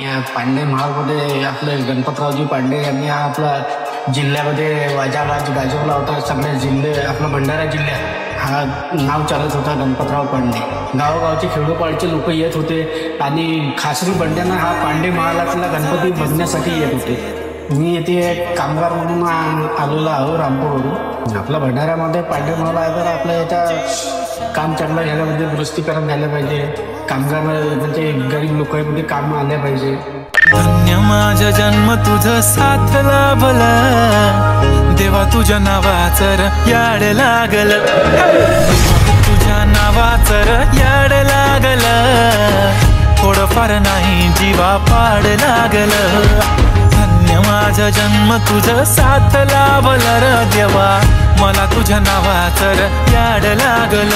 या पांडे महालमध्ये आपले गणपतरावजी पांडे यांनी आपला जिल्ह्यामध्ये वाजावाज गाजवला होता। सगळ्या जिल्हे आपला भंडारा जिल्ह्यात हा नाव चालत होता गणपतराव पांडे। गावोगावचे खेडोपाडचे लोक येत होते आणि खासगी बंड्यांना हा पांडे महालातला गणपती बघण्यासाठी येत होते। मी येथे कामगार म्हणून आलेलो आहो रामपूरवरून। आपल्या भंडाऱ्यामध्ये पांडे महाल आहे तर आपल्या याचा काम चांगलं झालं पाहिजे, दुरुस्तीकरण झालं पाहिजे, कामगार म्हणजे गरीब लोकांमध्ये काम आले पाहिजे। धन्य माझा जन्म तुझं साथ लाभला, देवा तुझ्या नावाचर याड लागल, तुझ्या नावाचर याड लागल, थोडंफार नाही जीवा पाड लागल। धन्य माझा जन्म तुझं साथ लाभला र देवा, मला तुझ्या नावाचर याड लागल।